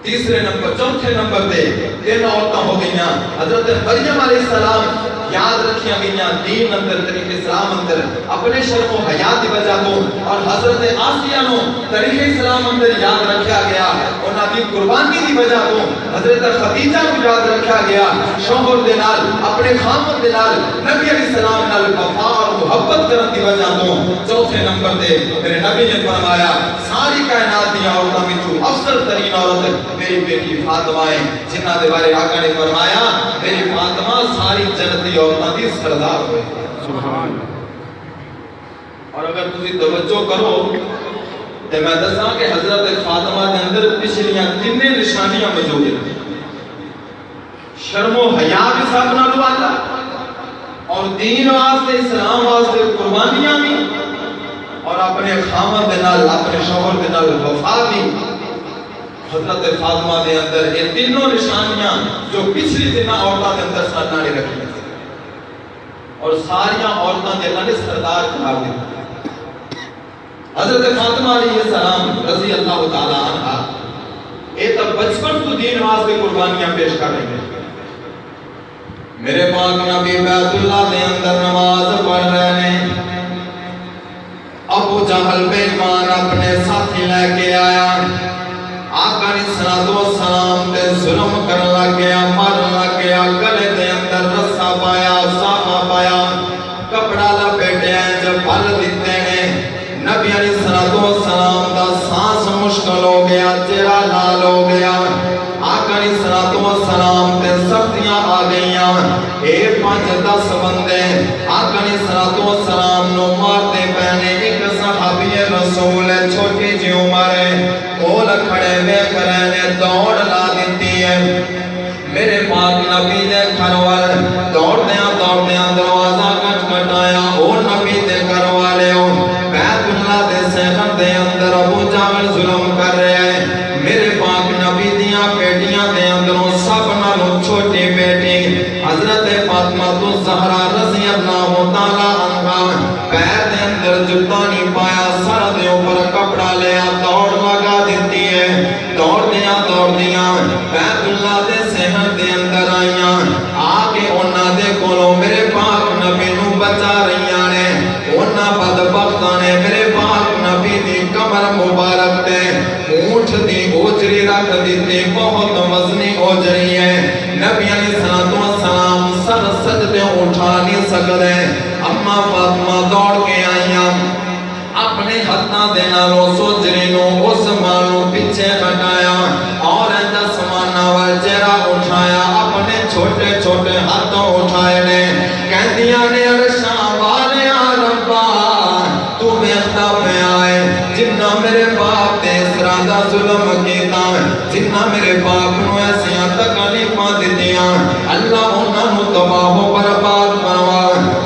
تیسرے نمبر چوتھے نمبر دے تین عورتاں ہو گئیاں حضرت مریم علیہ السلام یاد رکھیاں گئیاں دین اندر طریق اسلام اندر اپنے شرف و حیات دی وجہ تو اور حضرت آسیہ نو طریق اسلام اندر یاد رکھیا گیا انہاں دی قربانی دی وجہ تو حضرت خدیجہ کو یاد رکھیا گیا شوہر دے نال اپنے خامد دے نال نبی علیہ السلام نال وفا اور محبت کرن دی وجہ تو چوتھے نمبر دے میرے نبی نے فرمایا ساری کائنات دی عورتاں وچوں افضل ترین عورت میری بیٹی فاطمہ ہے جنہاں دے بارے آقا نے فرمایا میری فاطمہ ساری جنتی عورتاں دی سردار ہوئے سبحان اور اگر تسی توجہ کرو تے میں دساں کہ حضرت فاطمہ دے اندر پچھلیاں تینے نشانیاں موجود ہیں شرم و حیا بھی سب نالوں آتا اور دین واسطے اسلام واسطے قربانیاں بھی اور اپنے خامد دے نال اپنے شوہر دے نال وفا بھی حضرت فاطمہ دے اندر یہ تینوں نشانیاں جو پچھلی تینوں عورتوں دے اندر سرنا نے رکھی اور ساریاں عورتوں دے اللہ نے سردار قرار دی حضرت فاطمہ علیہ السلام رضی اللہ تعالی عنہ یہ تو بچپن تو دین واسطے قربانیاں پیش کر رہے ہیں میرے پاک نبی بیت اللہ دے اندر نماز پڑھ رہے ہیں ابو جہل بے ایمان اپنے ساتھی لے کے آیا آقا علیہ السلام تے ظلم کر لگ گیا مر لگ گیا گلے دے اندر رسا پایا ساما پایا کپڑا لپیٹیا جب پل دیتے ہیں نبی علیہ السلام دا سانس مشکل ہو گیا چہرہ لال ہو گیا آقا علیہ السلام تے سختیاں آ گئیاں 5-10 بندے آقا علیہ السلام نو مارتے پے رسول چھوٹی جی عمر ہے کول کھڑے میں کھڑے دوڑ لا دیتی ہے میرے پاک نبی دے گھر وال دوڑ دیاں دروازہ کھٹکھٹایا او نبی دے گھر والے ہو بیت اللہ دے صحن دے اندر ابو جہل ظلم کر رہے ہیں میرے پاک نبی دیاں بیٹیاں دے اندروں سب نالوں چھوٹی بیٹی حضرت فاطمہ الزہرا رضی اللہ تعالی عنہا پیر دے اندر جوتا نہیں پایا سر دے اوپر کپڑا لیا دوڑ لگا دیتی ہے دوڑ دیاں بیت اللہ دے صحن دے اندر آئیاں آگے انہاں دے کولوں میرے پاک نبی نو بچا رہیاں نے انہاں بدبختاں نے میرے پاک نبی دی کمر مبارک تے اونٹ دی اوجری رکھ دیتی بہت وزنی اوجری ہے نبی علیہ السلام سر سجدے اٹھا نہیں سکتے اما فاطمہ دوڑ کے آئیاں اپنے ہتھاں دے نالوں سوجری نو اس مالوں پیچھے ہٹایا اور ایندہ سمانہ وال چہرہ اٹھایا اپنے چھوٹے چھوٹے ہاتھوں اٹھائے نے کہندیاں نے عرشاں والے ربا تو ویکھدا پیا ہے جنہ میرے باپ تے اس طرح دا ظلم کیتا جنہ میرے باپ نو ایسیاں تکلیفاں دتیاں اللہ انہاں نو تباہ و برباد فرما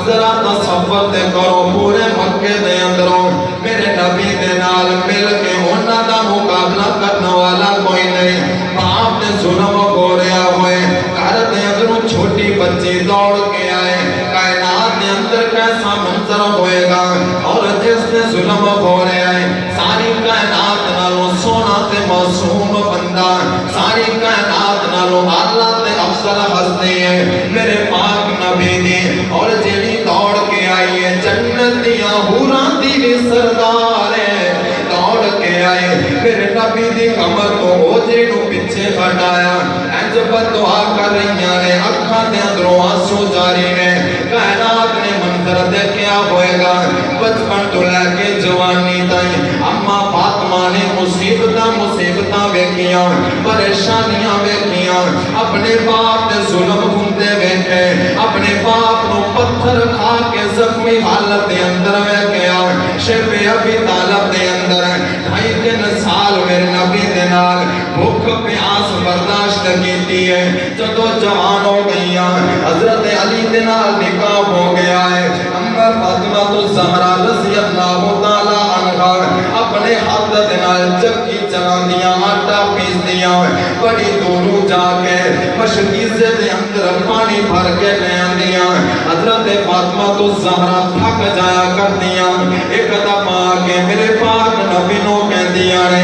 ذرا تصور تے کرو پورے مکے دے اندروں میرے نبی دے نال مل کے انہاں دا مقابلہ کرنے والا کوئی نہیں باپ نے ظلم ہو رہا ہوئے گھر دے اندروں چھوٹی بچی دوڑ کے آئے کائنات دے اندر کیسا منظر ہوئے گا اور جس نے ظلم ہو رہا ہے ساری کائنات نالوں سونا تے معصوم بندہ ساری کائنات نالوں اعلیٰ تے افضل ہستی ہے میرے پاک نبی دی اور جیڑی دوڑ کے آئی ہے جنت دیاں حوراں دی بھی سردار ہے دوڑ کے آئے میرے نبی دی کمر کو اوجری نو پیچھے ہٹایا انج بدعا کر رہیاں نے اکھاں دے اندروں آنسو جاری نے کائنات نے منظر دیکھیا ہوئے گا بچپن تو لے کے جوانی تائیں اما فاطمہ نے مصیبتاں ویکھیاں پریشانیاں ویکھیاں اپنے باپ نے ظلم ہوندے ویکھے اپنے باپ نو پتھر کھا کے زخمی حالت دے اندر ویکھیا شب ابی طالب دے اندر 2.5 سال میرے نبی دے نال بھوک پیاس برداشت کیتی ہے جدو جوان ہو گئیاں حضرت علی دے نال نکاح ہو گیا ہے اما فاطمہ الزہرا رضی اللہ تعالی عنہا اپنے ہاتھ دے نال چکی چلاندیاں آٹا پیس دیاں بڑی دوروں جا کے مشکیزے دے اندر پانی بھر کے لے آندیاں حضرت فاطمہ الزہرا تھک جایا کر دیاں ایک دفعہ آگے میرے پاک نبی نو کہندیاں نے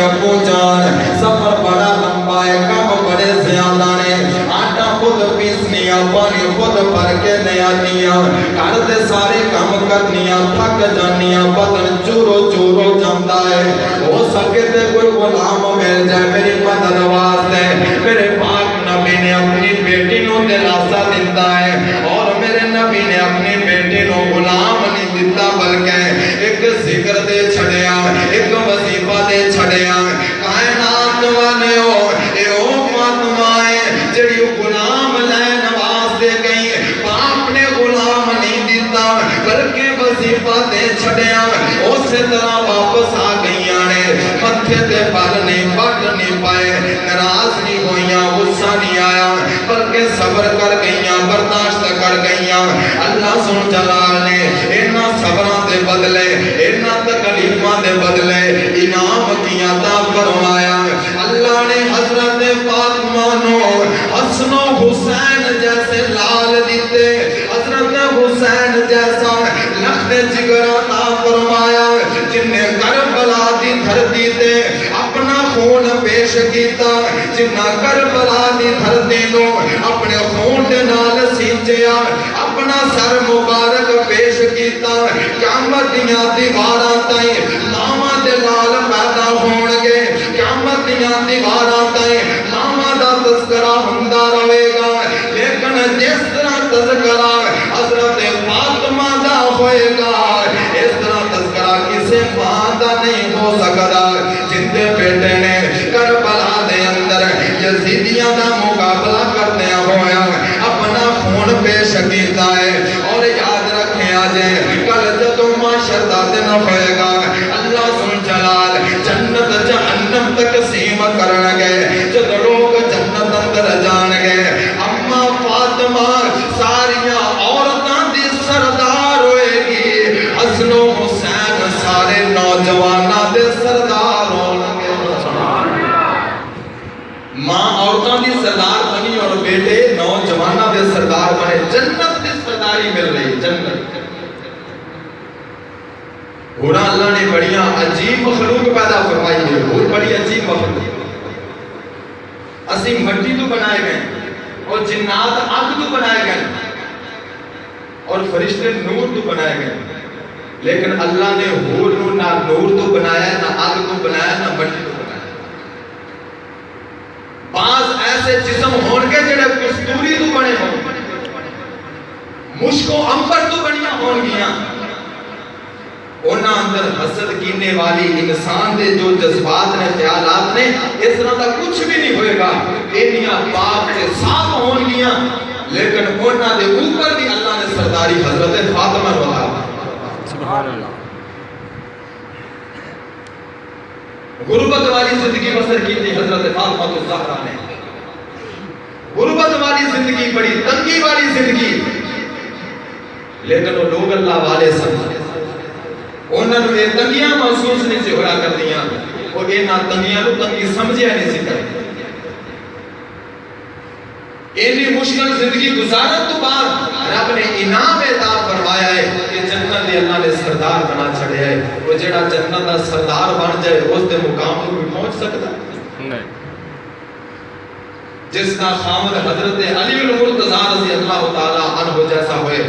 ابو جان سفر بڑا لمبا ہے کام بڑے زیادہ نے آٹا خود پیسنیاں پانی خود بھر کے لے آنیاں گھر دے سارے کام کرنیاں تھک جانیاں بدن چورو جاندا ہے ہو سکے تے کوئی غلام مل جائے میری مدد واسطے میرے پاک نبی نے اپنی بیٹی نو دلاسا دیتا ہے اور میرے نبی نے اپنی بیٹی نو غلام نہیں دیتا بلکہ ایک ذکر دے چھڑیا ایک وظیفہ دے چھڑیا کائنات والے ہو اے او فاطمہ ہے جڑی غلام لین واسطے گئی باپ نے غلام نہیں دیتا بلکہ وظیفہ دے چھڑیا اسی طرح واپس آ گئیاں نے متھے تے پر نہیں بٹ نہیں پائے ناراض نہیں ہوئیاں غصہ نہیں آیا بلکہ صبر کر گئیاں برداشت کر گئیاں اللہ سن جلال نے اینا صبران دے بدلے اینا تکلیفان دے بدلے انعام کی عطا فرمایا اللہ نے حضرت فاطمہ نو حسن و حسین جیسے لال دیتے حضرت حسین جیسا لخت جگر عطا فرمایا جن نے کربلا دی دھرتی تے اپنا خون پیش کیتا جنہ کربلا دی دھرتی نو اپنے خون دے نال سینچیا اپنا سر مبارک پیش کیتا قیامت دیاں دیواراں تائیں لاواں دے لال پیدا ہون گے قیامت دیاں دیواراں تائیں لاواں دا تذکرہ ہوندا رہے گا لیکن جس طرح تذکرہ حضرت فاطمہ دا ہوئے گا اس طرح تذکرہ کسے ماں دا نہیں ہو سکتا جن دے بیٹے نے کربلا دے اندر یزیدیاں دا مقابلہ کرنے ہویا اپنا خون پیش کیتا ہے اور یاد رکھیں آجے کل جدو معاشر دا دن ہوئے گا جنت جہنم تقسیم کرن گئے جب لوگ جنت اندر جان گئے اما فاطمہ ساریاں عورتاں دی سردار ہوئے گی حسن و حسین سارے نوجواناں دے سردار ہون گے ماں عورتاں دی سردار بنی اور بیٹے نوجواناں دے سردار بنے جنت دی سرداری مل رہی جنت گوڑا اللہ نے بڑیاں عجیب مخلوق پیدا فرمائی ہے وہ بڑی عجیب مخلوق اسی مٹی تو بنائے گئے اور جنات آگ تو بنائے گئے اور فرشتے نور تو بنائے گئے لیکن اللہ نے حور نہ نور تو بنایا نہ آگ تو بنایا نہ مٹی تو بنایا بعض ایسے جسم ہون کے جڑے کستوری تو بنے ہوں مشک و امبر تو بنیاں ہون گیاں انہاں اندر حسد کینے والی انسان دے جو جذبات نے خیالات نے اس طرح کا کچھ بھی نہیں ہوئے گا انہاں پاک سے صاف ہون گیاں لیکن انہاں دے اوپر بھی اللہ نے سرداری حضرت فاطمہ رضا سبحان اللہ غربت والی زندگی بسر کی تھی حضرت فاطمہ الزہرا نے غربت والی زندگی بڑی تنگی والی زندگی لیکن وہ لوگ اللہ والے سمجھے انہوں نے یہ تنگیاں محسوس نہیں سے ہوا کر دیا اور یہ نہ تنگیاں لوگ تنگی سمجھے نہیں سے کرتے اینی مشکل زندگی گزارت تو بعد رب نے انعام عطا فرمایا ہے کہ جنت دے اللہ نے سردار بنا چھڑے ہے وہ جڑا جنت دا سردار بن جائے اس دے مقام کو بھی پہنچ سکتا نہیں جس کا خامد حضرت علی المرتضی رضی اللہ تعالی عنہ جیسا ہوئے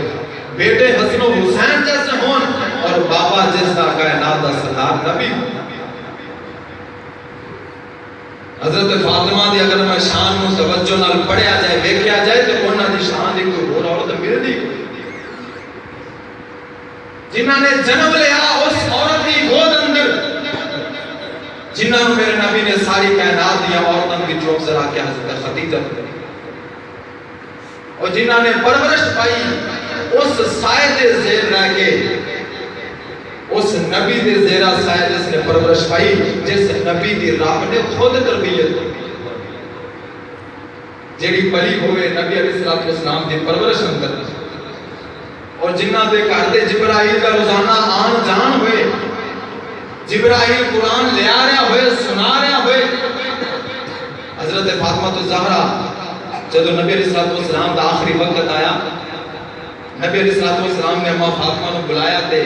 بیٹے حسن و حسین جیسے ہون اور بابا جس کا کائنات دا سردار نبی حضرت فاطمہ دی اگر میں شان میں توجہ نال پڑھیا جائے دیکھیا جائے تو انہاں دی شان دی کوئی اور عورت ملدی جنہاں نے جنم لیا اس عورت کی گود اندر جنہاں میرے نبی نے ساری کائنات دیا عورتوں کی چوک ذرا کیا حضرت خدیجہ اور جنہاں نے پرورش پائی اس سائے دے زیر رہ کے اس نبی دے زیرہ سائے جس نے پرورش پائی جس نبی دی رب نے خود تربیت جیڑی پلی ہوئے نبی علیہ السلام دی پرورش اندر اور جنہ دے کہتے جبرائیل کا روزانہ آن جان ہوئے جبرائیل قرآن لے آ رہا ہوئے سنا رہا ہوئے حضرت فاطمہ الزہرا جب نبی علیہ السلام دا آخری وقت آیا نبی علیہ السلام نے اماں فاطمہ کو بلایا تھے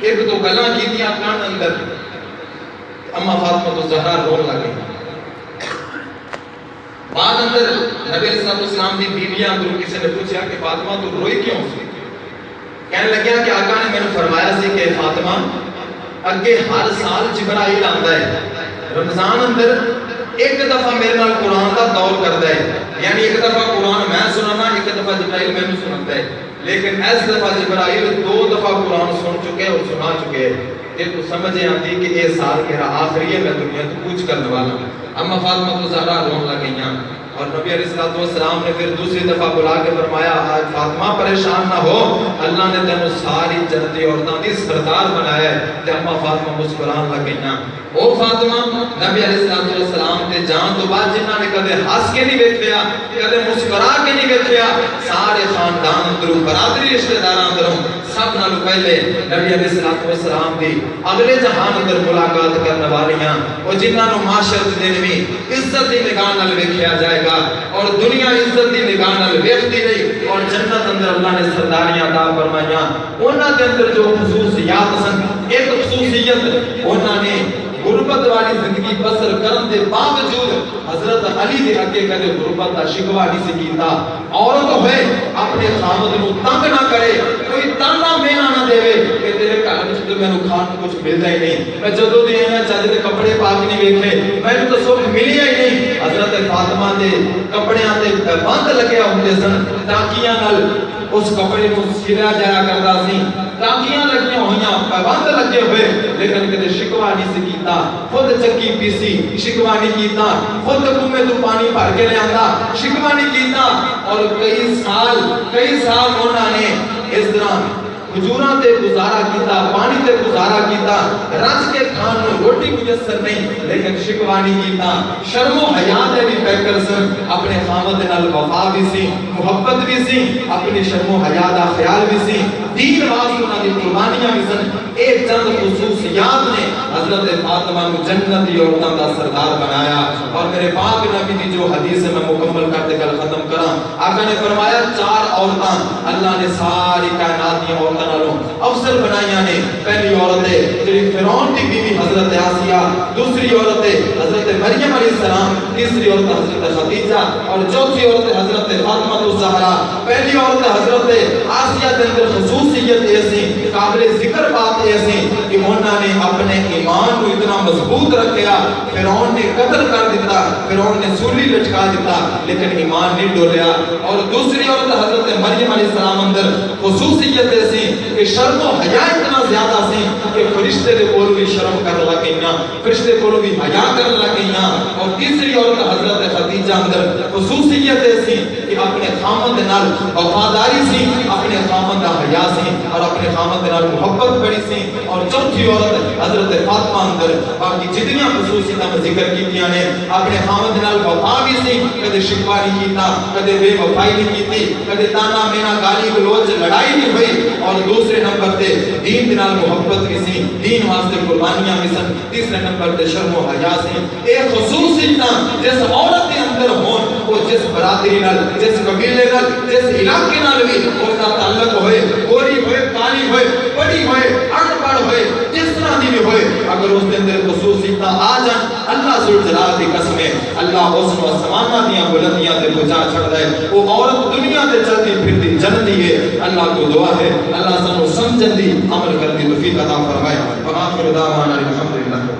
ایک تو گلاں کی دیا کان اندر اماں فاطمہ الزہرا رون لگے بعد اندر نبی علیہ السلام دی بیویاں اندر کسی نے پوچھا کہ فاطمہ تو روئی کیوں سی کہنے لگیا کہ آقا نے میں نے فرمایا سی کہ فاطمہ اگے ہر سال جبرائیل آندا ہے رمضان اندر ایک دفعہ میرے نال قرآن کا دور کرتا ہے یعنی ایک دفعہ قرآن میں سنانا ایک دفعہ جبرائیل میں نے سنتا ہے لیکن اس دفعہ جبرائیل 2 دفعہ قرآن سن چکے اور سنا چکے یہ تو سمجھے آتی کہ یہ سال میرا آخری ہے میں دنیا تو کچھ کرنے والا ہوں اما فاطمہ تو زہرا رون لگیاں اور نبی علیہ السلام نے پھر دوسری دفعہ بلا کے فرمایا آج فاطمہ پریشان نہ ہو اللہ نے تینوں ساری جنتی عورتوں کی سردار بنایا ہے تے اما فاطمہ مسکران لگیاں او فاطمہ نبی علیہ السلام تے جان تو بعد جنہاں نے کدے ہنس کے نہیں ویکھیا کدے مسکرا کے نہیں ویکھیا سارے خاندان اندروں برادری رشتہ داراں اندروں سب نالوں پہلے نبی علیہ السلام دی اگلے جہان اندر ملاقات کرنے والیاں او جنہاں نو معاشرت دن میں عزت دی نگاہ نال ویکھیا جائے گا اور دنیا عزت دی نگاہ نال ویکھدی رہی اور جنت اندر اللہ نے سرداریاں عطا فرمائیاں انہاں دے اندر جو خصوصیات سن ایک خصوصیت انہاں نے غربت والی زندگی بسر کرن دے باوجود حضرت علی دے اگے کدے غربت دا شکوہ نہیں سی کیتا عورت ہوئے اپنے خامد نو تنگ نہ کرے کوئی تانا مینا نہ دے کہ تیرے گھر وچ تو مینوں کھان کچھ ملدا ہی نہیں میں جدوں دی ہیں چج دے کپڑے پا کے نہیں ویکھے مینوں تو سکھ ملیا ہی نہیں حضرت فاطمہ دے کپڑیاں تے بند لگیا ہوندے سن ٹاکیاں نال اس کپڑے کو سیرا جایا کردا سی ٹاکیاں لگیاں ہویاں پابند لگے ہوئے لیکن کدے شکوہ نہیں سی کیتا خود چکی پیسی شکوہ نہیں کیتا خود کنویں تو پانی بھر کے لے آندا شکوہ نہیں کیتا اور کئی سال انہوں نے اس طرح کھجوراں تے گزارا کیتا، پانی تے گزارا کیتا، رج کے کھان نو روٹی میسر نہیں لیکن شکوانی کیتا، شرم و حیا دے بھی پیکر سن، اپنے خامد نال وفا بھی سی، محبت بھی سی، اپنی شرم و حیا دا خیال بھی سی، دین واسطے انہاں دی قربانیاں بھی سن۔ ایک چند خصوصیات نے حضرت فاطمہ کو جنتی عورتاں دا سردار بنایا۔ اور میرے پاک نبی دی جو حدیث ہے میں مکمل کرتے کل ختم کراں، آقا نے فرمایا 4 عورتاں اللہ نے ساری کائنات دی عورتاں نالوں افضل بنائیاں نے۔ پہلی عورت ہے جڑی فرعون دی بیوی حضرت آسیہ، دوسری عورت ہے حضرت مریم علیہ السلام، تیسری عورت حضرت خدیجہ اور چوتھی عورت حضرت فاطمہ الزہرا۔ پہلی عورت حضرت آسیہ دے اندر خصوصیت ایسی قابل ذکر بات ایسی کہ انہوں نے اپنے ایمان کو اتنا مضبوط رکھیا، فرعون نے قتل کر دیتا، فرعون نے سولی لٹکا دیتا لیکن ایمان نہیں ڈولیا۔ اور دوسری عورت حضرت مریم علیہ السلام اندر خصوصیت ایسی کہ شرم و حیا اتنا زیادہ سی کہ فرشتے دے کول بھی شرم کر لگیاں، فرشتے کول بھی حیا کر لگیاں۔ اور تیسری عورت حضرت خدیجہ اندر خصوصیت ایسی کہ اپنے خامد نال وفاداری سی، اپنے خامد دا حیا سی اور اپنے خامد نال محبت بڑی سی۔ اور چوتھی عورت حضرت فاطمہ اندر باقی جتنی خصوصیتاں میں ذکر کیتیاں نے، اپنے خامد نال وفا بھی سی، کدے شکوا نہیں کیتا، کدے بے وفائی نہیں کیتی، کدے تانا مینا گالی گلوچ لڑائی نہیں ہوئی۔ اور دوسرے نمبر تے دین دے نال محبت بھی سی، دین واسطے قربانیاں بھی سن۔ تیسرے نمبر تے شرم و حیا سی۔ اے خصوصیتاں جس عورت دے اندر ہون، وہ جس برادری نال، جس قبیلے نال، جس علاقے نال بھی اس دا تعلق ہوئے، گوری ہوئے، کالی ہوئے، بڑی ہوئے، ان پڑھ ہوئے، جس طرح دی بھی ہوئے، اگر اس دے اندر خصوصیتاں آ جان، اللہ ذوالجلال دی قسم ہے اللہ حسن و سمانہ دیاں بلندیاں تے پہنچا چھڑدا ہے۔ وہ عورت دنیا تے چلتی پھرتی جنتی ہے۔ اللہ کو دعا ہے اللہ سانو سمجھن دی عمل کر دی توفیق عطا فرمائے۔ وآخر دعوانا الحمدللہ۔